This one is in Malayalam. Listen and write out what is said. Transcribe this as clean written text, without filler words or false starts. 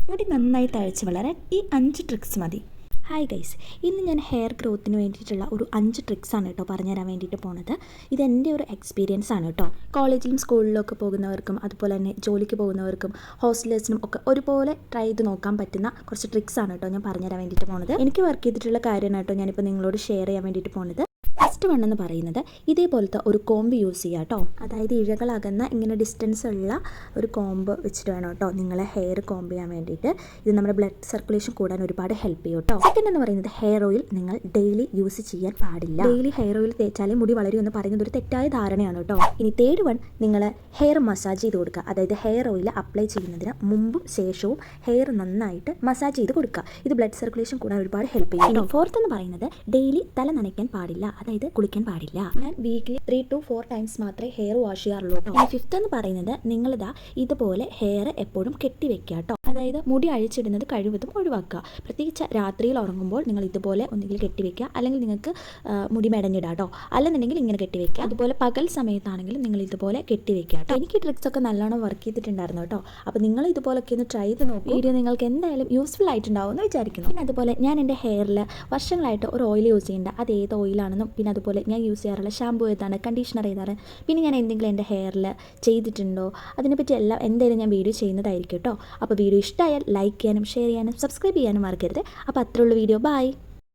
മുടി നന്നായി തഴച്ച് വളരാൻ ഈ 5 ട്രിക്സ് മതി. ഹായ് ഗൈസ്, ഇന്ന് ഞാൻ ഹെയർ ഗ്രോത്തിന് വേണ്ടിയിട്ടുള്ള ഒരു 5 ട്രിക്സാണ് കേട്ടോ പറഞ്ഞുതരാൻ വേണ്ടിയിട്ട് പോണത്. ഇതെൻ്റെ ഒരു എക്സ്പീരിയൻസ് ആണ് കേട്ടോ. കോളേജിലും സ്കൂളിലും ഒക്കെ പോകുന്നവർക്കും അതുപോലെ തന്നെ ജോലിക്ക് പോകുന്നവർക്കും ഹോസ്റ്റലേഴ്സിനും ഒക്കെ ഒരുപോലെ ട്രൈ ചെയ്ത് നോക്കാൻ പറ്റുന്ന കുറച്ച് ട്രിക്സാണ് കേട്ടോ ഞാൻ പറഞ്ഞുതരാൻ വേണ്ടിയിട്ട് പോണത്. എനിക്ക് വർക്ക് ചെയ്തിട്ടുള്ള കാര്യമാണ് കേട്ടോ ഞാനിപ്പോൾ നിങ്ങളോട് ഷെയർ ചെയ്യാൻ വേണ്ടിയിട്ട് പോണത്. ഫസ്റ്റ് വൺ എന്ന് പറയുന്നത് ഇതേപോലത്തെ ഒരു കോമ്പ് യൂസ് ചെയ്യുക കേട്ടോ. അതായത് ഇഴകളകന്ന ഇങ്ങനെ ഡിസ്റ്റൻസ് ഉള്ള ഒരു കോമ്പ് വെച്ചിട്ട് വേണം കേട്ടോ നിങ്ങളെ ഹെയർ കോമ്പ് ചെയ്യാൻ വേണ്ടിയിട്ട്. ഇത് നമ്മുടെ ബ്ലഡ് സർക്കുലേഷൻ കൂടാൻ ഒരുപാട് ഹെൽപ്പ് ചെയ്യും കേട്ടോ. സെക്കൻഡ് എന്ന് പറയുന്നത് ഹെയർ ഓയിൽ നിങ്ങൾ ഡെയിലി യൂസ് ചെയ്യാൻ പാടില്ല. ഡെയിലി ഹെയർ ഓയിൽ തേച്ചാലേ മുടി വളരും എന്ന് പറയുന്നത് ഒരു തെറ്റായ ധാരണയാണ് കേട്ടോ. ഇനി തേർഡ് വൺ, നിങ്ങൾ ഹെയർ മസാജ് ചെയ്ത് കൊടുക്കുക. അതായത് ഹെയർ ഓയിൽ അപ്ലൈ ചെയ്യുന്നതിന് മുമ്പും ശേഷവും ഹെയർ നന്നായിട്ട് മസാജ് ചെയ്ത് കൊടുക്കുക. ഇത് ബ്ലഡ് സർക്കുലേഷൻ കൂടാൻ ഒരുപാട് ഹെൽപ്പ് ചെയ്യും. ഫോർത്ത് എന്ന് പറയുന്നത് ഡെയിലി തല നനയ്ക്കാൻ പാടില്ല, അതായത് കുളിക്കാൻ പാടില്ല. ഞാൻ വീക്കിലി 3 to 4 ടൈംസ് മാത്രമേ ഹെയർ വാഷ് ചെയ്യാറുള്ളൂ കേട്ടോ. ഇനി ഫിഫ്ത്ത് എന്ന് പറയുന്നത് നിങ്ങളിതാ ഇതുപോലെ ഹെയർ എപ്പോഴും കെട്ടിവെക്കുക കേട്ടോ. അതായത് മുടി അഴിച്ചിടുന്നത് കഴിവതും ഒഴിവാക്കുക. പ്രത്യേകിച്ച് രാത്രിയിൽ ഉറങ്ങുമ്പോൾ നിങ്ങൾ ഇതുപോലെ ഒന്നുകിൽ കെട്ടിവെക്കുക, അല്ലെങ്കിൽ നിങ്ങൾക്ക് മുടി മെടഞ്ഞിടുക കേട്ടോ. അല്ലെന്നുണ്ടെങ്കിൽ ഇങ്ങനെ കെട്ടിവെക്കുക. അതുപോലെ പകൽ സമയത്താണെങ്കിലും നിങ്ങൾ ഇതുപോലെ കെട്ടിവെക്കുക കേട്ടോ. എനിക്ക് ഈ ട്രിക്സ് ഒക്കെ നല്ലോണം വർക്ക് ചെയ്തിട്ടുണ്ടായിരുന്നു കേട്ടോ. അപ്പോൾ നിങ്ങൾ ഇതുപോലൊക്കെ ഒന്ന് ട്രൈ ചെയ്ത് നോക്കി. വീഡിയോ നിങ്ങൾക്ക് എന്തായാലും യൂസ്ഫുൾ ആയിട്ടുണ്ടാവും എന്ന് വിചാരിക്കുന്നു. പിന്നെ അതുപോലെ ഞാൻ എൻ്റെ ഹെയറിൽ വർഷങ്ങളായിട്ട് ഒരു ഓയിൽ യൂസ് ചെയ്യേണ്ട, അത് ഏത് ഓയിലാണെന്നും പിന്നെ അതുപോലെ ഞാൻ യൂസ് ചെയ്യാറുള്ള ഷാമ്പൂ ഏതാണ്, കണ്ടീഷണർ ഏതാണ്, പിന്നെ ഞാൻ എന്തെങ്കിലും എൻ്റെ ഹെയറിൽ ചെയ്തിട്ടുണ്ടോ, അതിനെപ്പറ്റി എല്ലാം എന്തായാലും ഞാൻ വീഡിയോ ചെയ്യുന്നതായിരിക്കും കേട്ടോ. അപ്പോൾ വീഡിയോ ഇഷ്ടമായാൽ ലൈക്ക് ചെയ്യാനും ഷെയർ ചെയ്യാനും സബ്സ്ക്രൈബ് ചെയ്യാനും മറക്കരുത്. അപ്പോൾ അത്രയുള്ള വീഡിയോ. ബൈ.